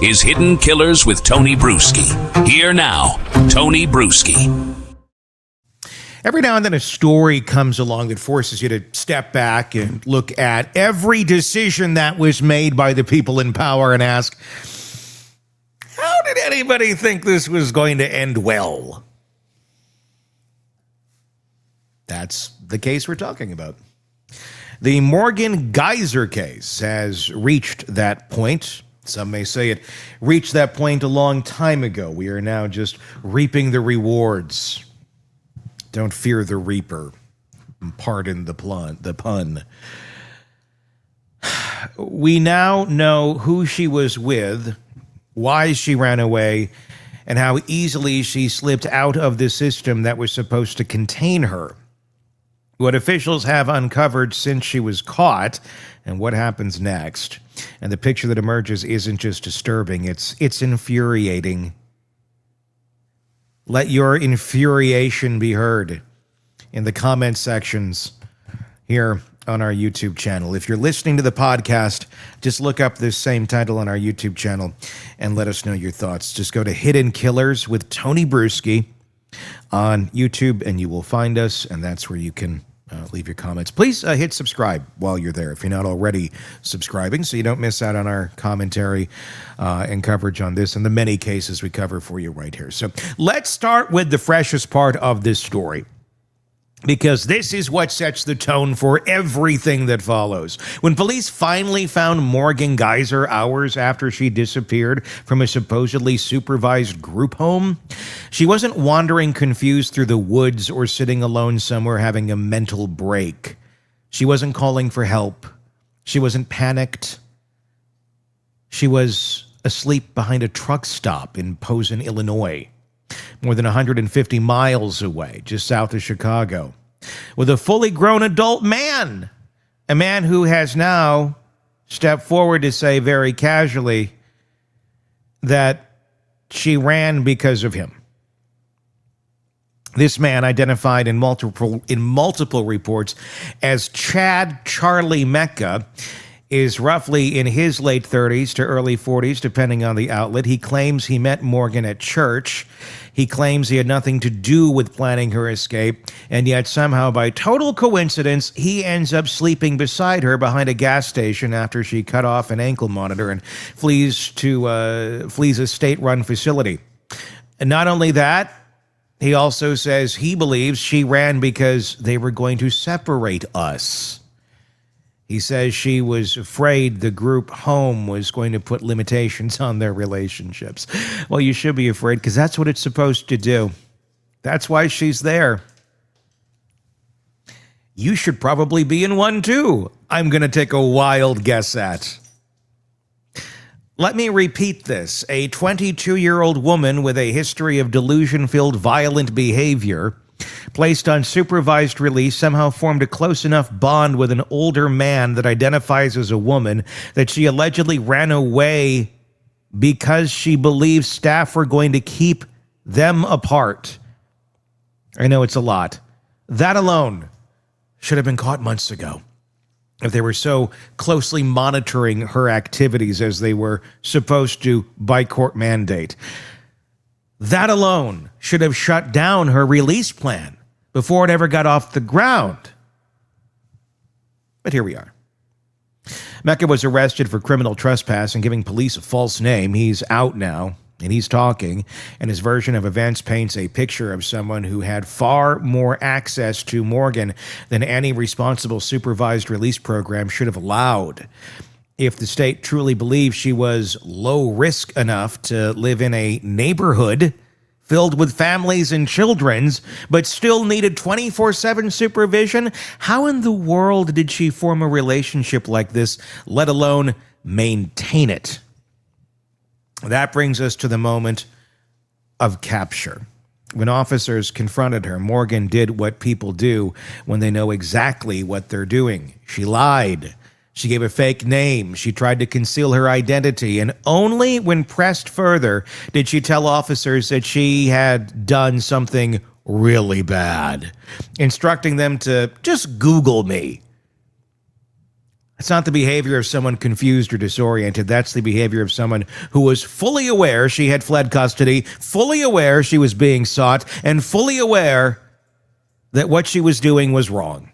is Hidden Killers with Tony Bruschi. Here now, Tony Bruschi. Every now and then a story comes along that forces you to step back and look at every decision that was made by the people in power and ask, how did anybody think this was going to end well? That's the case we're talking about. The Morgan Geyser case has reached that point. Some may say it reached that point a long time ago. We are now just reaping the rewards. Don't fear the reaper. Pardon the pun. We now know who she was with, why she ran away, and how easily she slipped out of the system that was supposed to contain her. What officials have uncovered since she was caught, and what happens next. And the picture that emerges isn't just disturbing, it's infuriating. Let your infuriation be heard in the comment sections here on our YouTube channel. If you're listening to the podcast, just look up this same title on our YouTube channel and let us know your thoughts. Just go to Hidden Killers with Tony Bruschi on YouTube and you will find us, and that's where you can leave your comments. Please hit subscribe while you're there if you're not already subscribing, so you don't miss out on our commentary and coverage on this and the many cases we cover for you right here. So let's start with the freshest part of this story, because this is what sets the tone for everything that follows. When police finally found Morgan Geyser hours after she disappeared from a supposedly supervised group home, she wasn't wandering confused through the woods or sitting alone somewhere having a mental break. She wasn't calling for help. She wasn't panicked. She was asleep behind a truck stop in Posen, Illinois, more than 150 miles away, just south of Chicago, with a fully grown adult man, a man who has now stepped forward to say very casually that she ran because of him. This man, identified in multiple reports as Chad Charlie Mecca, is roughly in his late 30s to early 40s, depending on the outlet. He claims he met Morgan at church. He claims he had nothing to do with planning her escape, and yet somehow, by total coincidence, he ends up sleeping beside her behind a gas station after she cut off an ankle monitor and flees a state-run facility. And not only that, he also says he believes she ran because they were going to separate us. He says she was afraid the group home was going to put limitations on their relationships. Well, you should be afraid, because that's what it's supposed to do. That's why she's there. You should probably be in one too, I'm going to take a wild guess at. Let me repeat this. A 22-year-old woman with a history of delusion-fueled violent behavior, placed on supervised release, somehow formed a close enough bond with an older man that identifies as a woman that she allegedly ran away because she believes staff were going to keep them apart. I know it's a lot. That alone should have been caught months ago, if they were so closely monitoring her activities as they were supposed to by court mandate. That alone should have shut down her release plan before it ever got off the ground. But here we are. Mecca was arrested for criminal trespass and giving police a false name. He's out now, and he's talking, and his version of events paints a picture of someone who had far more access to Morgan than any responsible supervised release program should have allowed. If the state truly believed she was low risk enough to live in a neighborhood filled with families and children's, but still needed 24/7 supervision, how in the world did she form a relationship like this, let alone maintain it? That brings us to the moment of capture. When officers confronted her, Morgan did what people do when they know exactly what they're doing. She lied. She gave a fake name. She tried to conceal her identity. And only when pressed further did she tell officers that she had done something really bad, instructing them to just Google me. It's not the behavior of someone confused or disoriented. That's the behavior of someone who was fully aware she had fled custody, fully aware she was being sought, and fully aware that what she was doing was wrong.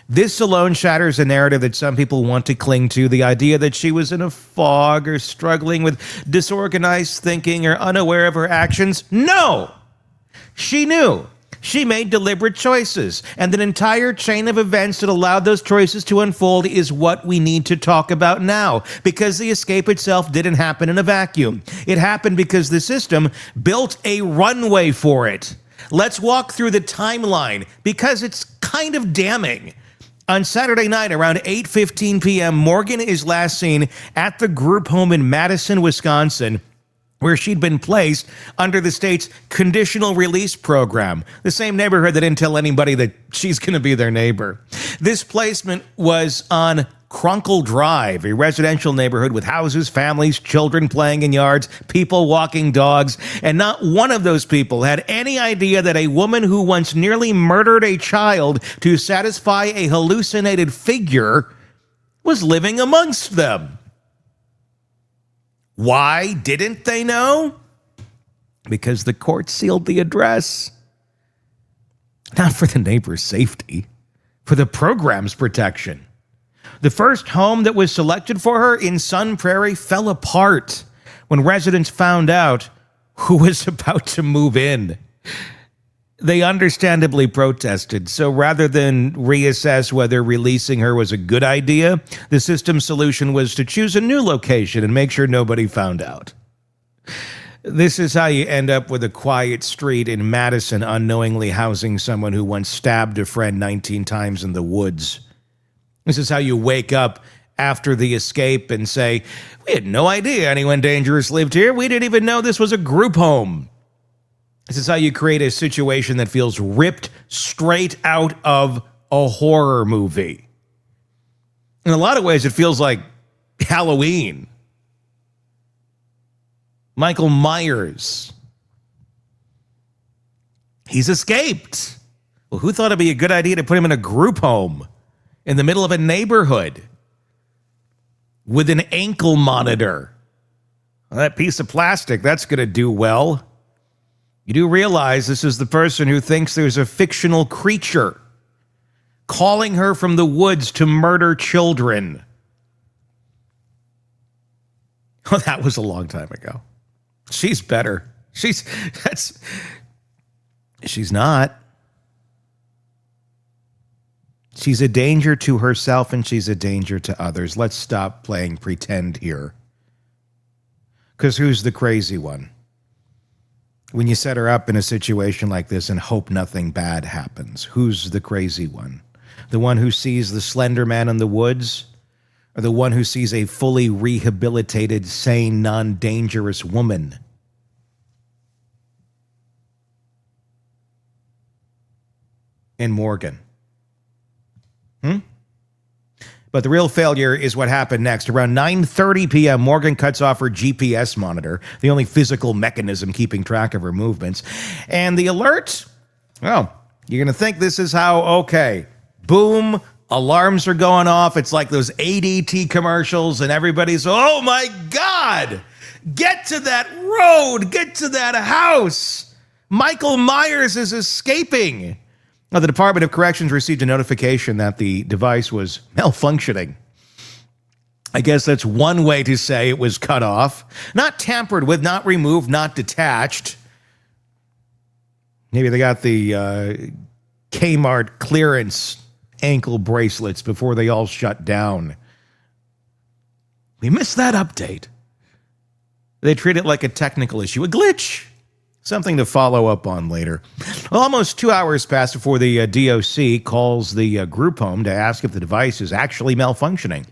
This alone shatters a narrative that some people want to cling to, the idea that she was in a fog or struggling with disorganized thinking or unaware of her actions. No! She knew. She made deliberate choices, and an entire chain of events that allowed those choices to unfold is what we need to talk about now, because the escape itself didn't happen in a vacuum. It happened because the system built a runway for it. Let's walk through the timeline, because it's kind of damning. On Saturday night around 8:15 p.m., Morgan is last seen at the group home in Madison, Wisconsin, where she'd been placed under the state's conditional release program, the same neighborhood that didn't tell anybody that she's going to be their neighbor. This placement was on Crunkle Drive, a residential neighborhood with houses, families, children playing in yards, people walking dogs, and not one of those people had any idea that a woman who once nearly murdered a child to satisfy a hallucinated figure was living amongst them. Why didn't they know? Because the court sealed the address. Not for the neighbor's safety, for the program's protection. The first home that was selected for her in Sun Prairie fell apart when residents found out who was about to move in. They understandably protested, so rather than reassess whether releasing her was a good idea, the system's solution was to choose a new location and make sure nobody found out. This is how you end up with a quiet street in Madison unknowingly housing someone who once stabbed a friend 19 times in the woods. This is how you wake up after the escape and say, "We had no idea anyone dangerous lived here. We didn't even know this was a group home." This is how you create a situation that feels ripped straight out of a horror movie. In a lot of ways, it feels like Halloween. Michael Myers. He's escaped. Well, who thought it'd be a good idea to put him in a group home in the middle of a neighborhood with an ankle monitor? Well, that piece of plastic, that's going to do well. You do realize this is the person who thinks there's a fictional creature calling her from the woods to murder children. Oh, that was a long time ago. She's better. She's not. She's a danger to herself and she's a danger to others. Let's stop playing pretend here. Because who's the crazy one? When you set her up in a situation like this and hope nothing bad happens, who's the crazy one? The one who sees the Slender Man in the woods? Or the one who sees a fully rehabilitated, sane, non-dangerous woman? In Morgan. But the real failure is what happened next. Around 9:30 p.m., Morgan cuts off her GPS monitor, the only physical mechanism keeping track of her movements. And the alert, well, you're going to think this is how, okay, boom, alarms are going off. It's like those ADT commercials and everybody's, oh my God, get to that road, get to that house. Michael Myers is escaping. Now, the Department of Corrections received a notification that the device was malfunctioning. I guess that's one way to say it was cut off. Not tampered with, not removed, not detached. Maybe they got the Kmart clearance ankle bracelets before they all shut down. We missed that update. They treat it like a technical issue, a glitch. Something to follow up on later. Well, almost 2 hours pass before the DOC calls the group home to ask if the device is actually malfunctioning.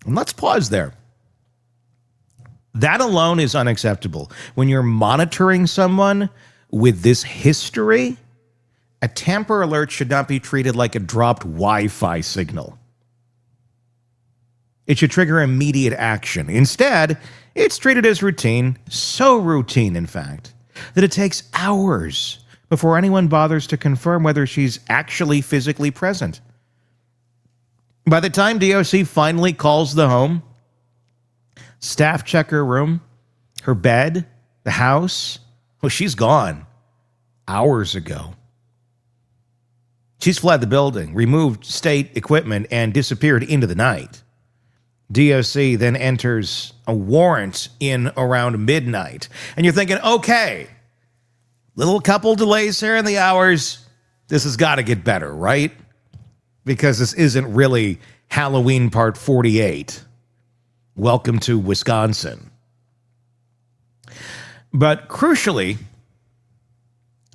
And let's pause there. That alone is unacceptable. When you're monitoring someone with this history, a tamper alert should not be treated like a dropped Wi-Fi signal. It should trigger immediate action. Instead, it's treated as routine, so routine, in fact, that it takes hours before anyone bothers to confirm whether she's actually physically present. By the time DOC finally calls the home, staff check her room, her bed, the house. Well, she's gone hours ago. She's fled the building, removed state equipment, and disappeared into the night. DOC then enters a warrant in around midnight. And you're thinking, okay, little couple delays here in the hours. This has got to get better, right? Because this isn't really Halloween Part 48. Welcome to Wisconsin. But crucially,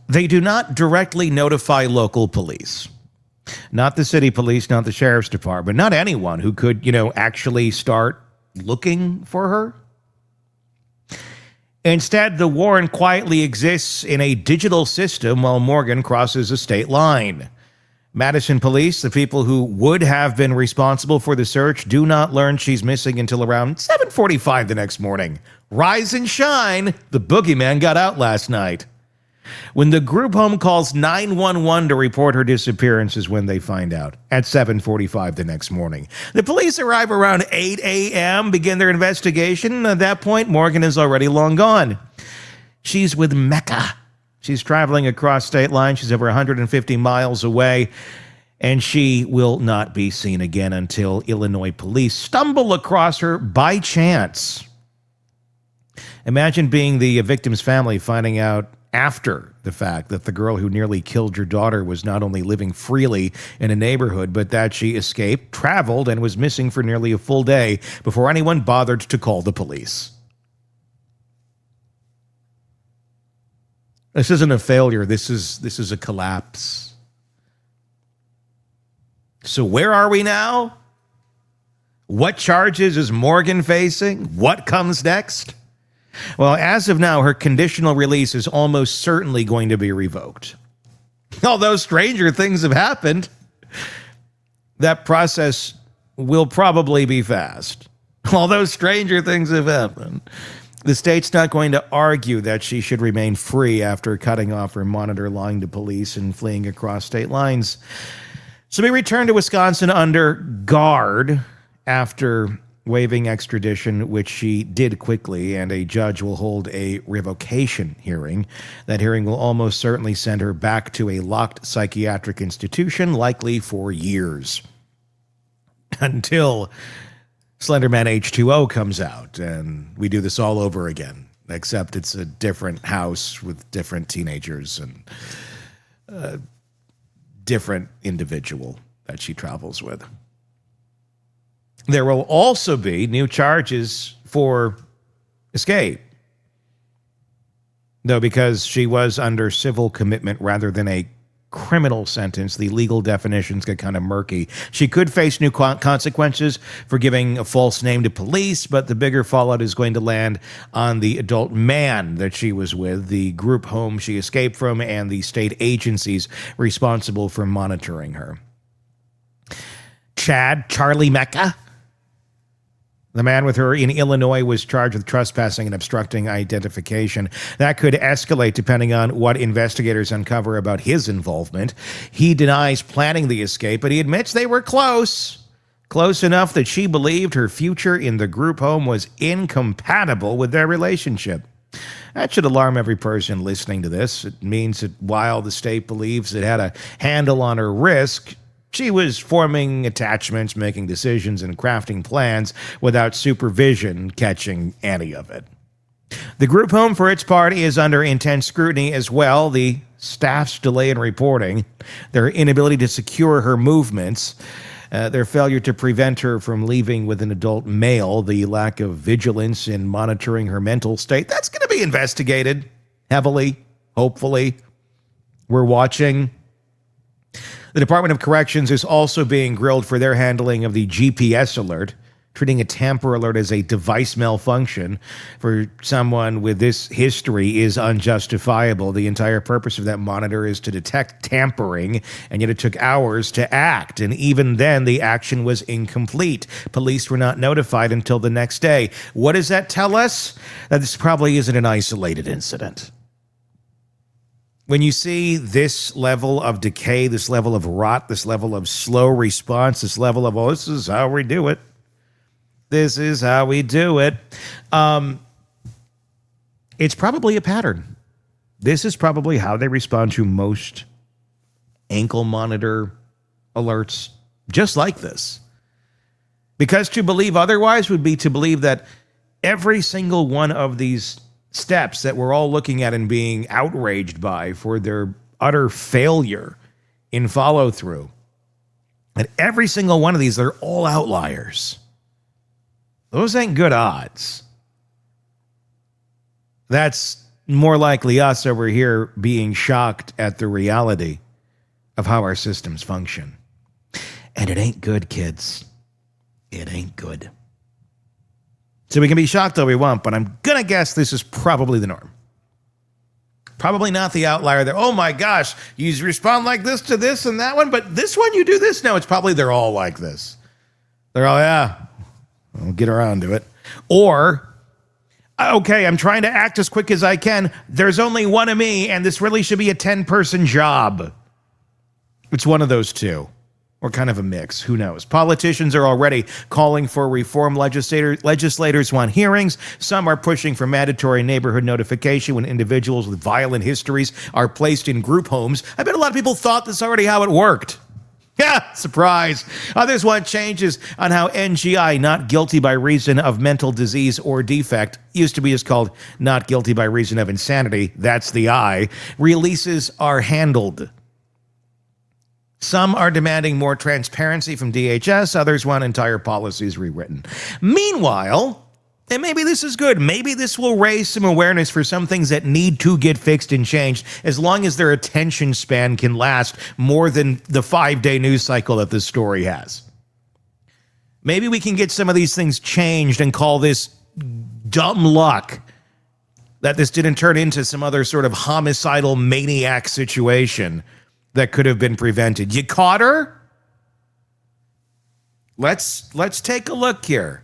they do not directly notify local police. Not the city police, not the sheriff's department, not anyone who could, actually start looking for her. Instead, the warrant quietly exists in a digital system while Morgan crosses a state line. Madison police, the people who would have been responsible for the search, do not learn she's missing until around 7:45 the next morning. Rise and shine, the boogeyman got out last night. When the group home calls 911 to report her disappearance is when they find out, at 7:45 the next morning. The police arrive around 8 a.m., begin their investigation. At that point, Morgan is already long gone. She's with Mecca. She's traveling across state lines. She's over 150 miles away, and she will not be seen again until Illinois police stumble across her by chance. Imagine being the victim's family finding out after the fact that the girl who nearly killed your daughter was not only living freely in a neighborhood, but that she escaped, traveled, and was missing for nearly a full day before anyone bothered to call the police. This isn't a failure. This is a collapse. So where are we now? What charges is Morgan facing? What comes next? Well, as of now, her conditional release is almost certainly going to be revoked. Although stranger things have happened, that process will probably be fast. Although stranger things have happened. The state's not going to argue that she should remain free after cutting off her monitor, lying to police, and fleeing across state lines. So we return to Wisconsin under guard after waiving extradition, which she did quickly, and a judge will hold a revocation hearing. That hearing will almost certainly send her back to a locked psychiatric institution, likely for years, until Slenderman H2O comes out, and we do this all over again, except it's a different house with different teenagers and a different individual that she travels with. There will also be new charges for escape, though because she was under civil commitment rather than a criminal sentence, the legal definitions get kind of murky. She could face new consequences for giving a false name to police, but the bigger fallout is going to land on the adult man that she was with, the group home she escaped from, and the state agencies responsible for monitoring her. Charlie Mecca, the man with her in Illinois, was charged with trespassing and obstructing identification. That could escalate depending on what investigators uncover about his involvement. He denies planning the escape, but he admits they were close. Close enough that she believed her future in the group home was incompatible with their relationship. That should alarm every person listening to this. It means that while the state believes it had a handle on her risk, she was forming attachments, making decisions, and crafting plans without supervision catching any of it. The group home, for its part, is under intense scrutiny as well. The staff's delay in reporting, their inability to secure her movements, their failure to prevent her from leaving with an adult male, the lack of vigilance in monitoring her mental state, that's going to be investigated heavily, hopefully. We're watching. The Department of Corrections is also being grilled for their handling of the GPS alert, treating a tamper alert as a device malfunction for someone with this history is unjustifiable. The entire purpose of that monitor is to detect tampering, and yet it took hours to act. And even then, the action was incomplete. Police were not notified until the next day. What does that tell us? That this probably isn't an isolated incident. When you see this level of decay, this level of rot, this level of slow response, this level of, oh, this is how we do it. This is how we do it. It's probably a pattern. This is probably how they respond to most ankle monitor alerts, just like this. Because to believe otherwise would be to believe that every single one of these steps that we're all looking at and being outraged by for their utter failure in follow through, and every single one of these, they're all outliers. Those ain't good odds. That's more likely us over here being shocked at the reality of how our systems function. And it ain't good, kids. It ain't good. So we can be shocked all we want, but I'm going to guess this is probably the norm. Probably not the outlier that, oh my gosh, you respond like this to this and that one, but this one you do this? No, it's probably they're all like this. They're all, yeah, I'll get around to it. Or, okay, I'm trying to act as quick as I can. There's only one of me, and this really should be a 10-person job. It's one of those two. Or kind of a mix, who knows? Politicians are already calling for reform. Legislators want hearings. Some are pushing for mandatory neighborhood notification when individuals with violent histories are placed in group homes. I bet a lot of people thought this already how it worked. Yeah, surprise. Others want changes on how NGI, not guilty by reason of mental disease or defect, used to be just called not guilty by reason of insanity, that's the I, releases are handled. Some are demanding more transparency from DHS. Others want entire policies rewritten. Meanwhile, and maybe this is good, maybe this will raise some awareness for some things that need to get fixed and changed, as long as their attention span can last more than the 5-day news cycle that this story has. Maybe we can get some of these things changed and call this dumb luck that this didn't turn into some other sort of homicidal maniac situation that could have been prevented. You caught her? Let's take a look here.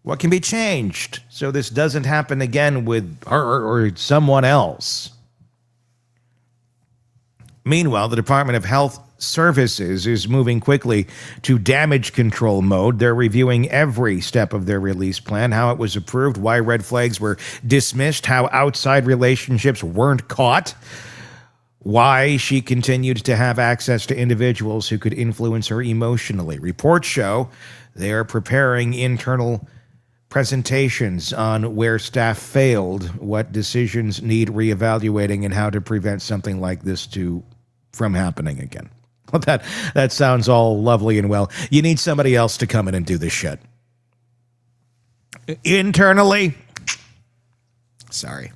What can be changed so this doesn't happen again with her or someone else? Meanwhile, the Department of Health Services is moving quickly to damage control mode. They're reviewing every step of their release plan, how it was approved, why red flags were dismissed, how outside relationships weren't caught, why she continued to have access to individuals who could influence her emotionally. Reports show they are preparing internal presentations on where staff failed, what decisions need reevaluating, and how to prevent something like this from happening again. Well, that sounds all lovely and well. You need somebody else to come in and do this shit. Internally, sorry.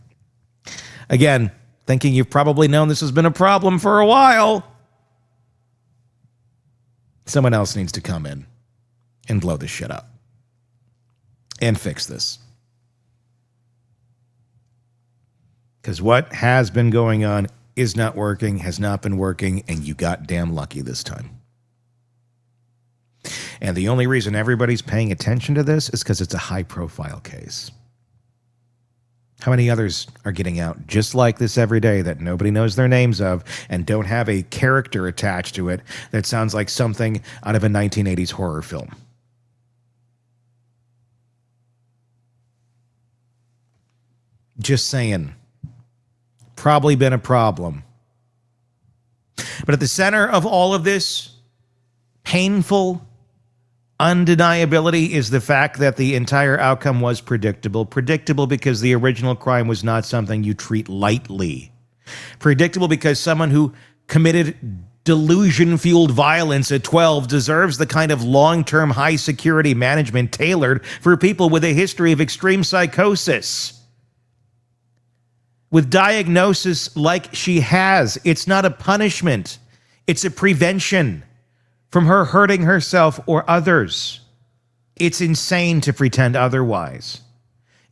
Again, thinking you've probably known this has been a problem for a while. Someone else needs to come in and blow this shit up and fix this. Because what has been going on is not working, has not been working, and you got damn lucky this time. And the only reason everybody's paying attention to this is because it's a high-profile case. How many others are getting out just like this every day that nobody knows their names of and don't have a character attached to it that sounds like something out of a 1980s horror film? Just saying. Probably been a problem. But at the center of all of this painful undeniability is the fact that the entire outcome was predictable. Predictable because the original crime was not something you treat lightly. Predictable because someone who committed delusion-fueled violence at 12 deserves the kind of long-term high-security management tailored for people with a history of extreme psychosis. With diagnosis like she has, it's not a punishment. It's a prevention from her hurting herself or others. It's insane to pretend otherwise.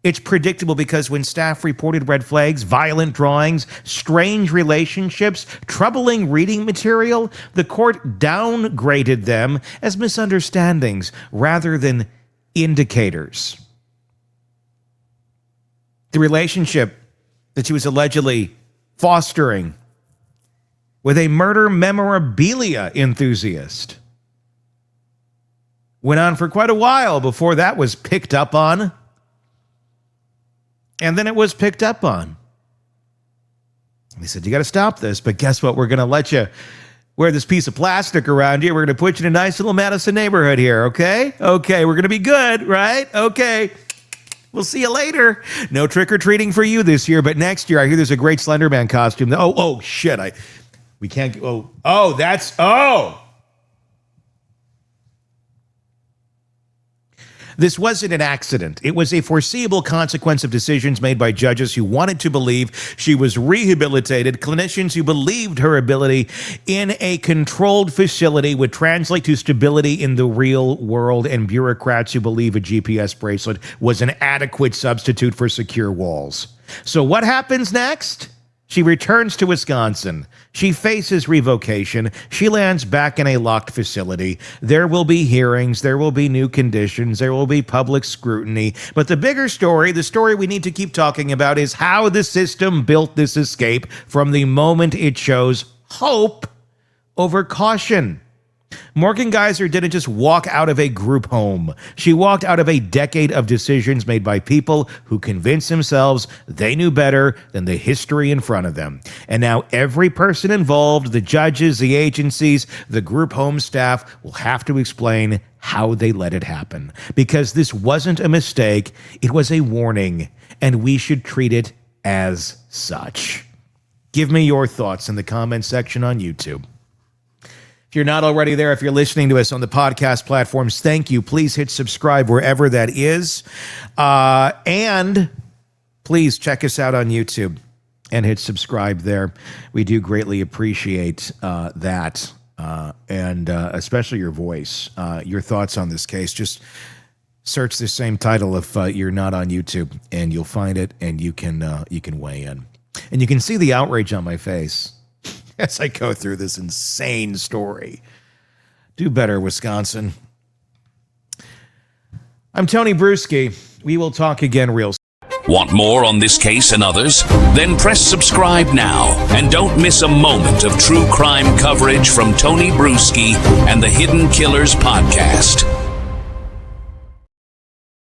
It's predictable because when staff reported red flags, violent drawings, strange relationships, troubling reading material, the court downgraded them as misunderstandings rather than indicators. The relationship that she was allegedly fostering with a murder memorabilia enthusiast. Went on for quite a while before that was picked up on. And then it was picked up on. They said, you got to stop this, but guess what? We're going to let you wear this piece of plastic around you. We're going to put you in a nice little Madison neighborhood here, okay? Okay, we're going to be good, right? Okay. We'll see you later. No trick-or-treating for you this year, but next year, I hear there's a great Slender Man costume. Oh, shit. We can't, oh. This wasn't an accident. It was a foreseeable consequence of decisions made by judges who wanted to believe she was rehabilitated, clinicians who believed her ability in a controlled facility would translate to stability in the real world, and bureaucrats who believe a GPS bracelet was an adequate substitute for secure walls. So what happens next? She returns to Wisconsin. She faces revocation. She lands back in a locked facility. There will be hearings. There will be new conditions. There will be public scrutiny. But the bigger story, the story we need to keep talking about, is how the system built this escape from the moment it chose hope over caution. Morgan Geyser didn't just walk out of a group home. She walked out of a decade of decisions made by people who convinced themselves they knew better than the history in front of them. And now every person involved, the judges, the agencies, the group home staff, will have to explain how they let it happen. Because this wasn't a mistake, it was a warning, and we should treat it as such. Give me your thoughts in the comment section on YouTube. If you're not already there, if you're listening to us on the podcast platforms, thank you. Please hit subscribe wherever that is. And please check us out on YouTube and hit subscribe there. We do greatly appreciate that. And especially your voice, your thoughts on this case. Just search the same title if you're not on YouTube, and you'll find it, and you can weigh in. And you can see the outrage on my face as I go through this insane story. Do better, Wisconsin. I'm Tony Bruschi. We will talk again real soon. Want more on this case and others? Then press subscribe now and don't miss a moment of true crime coverage from Tony Bruschi and the Hidden Killers podcast.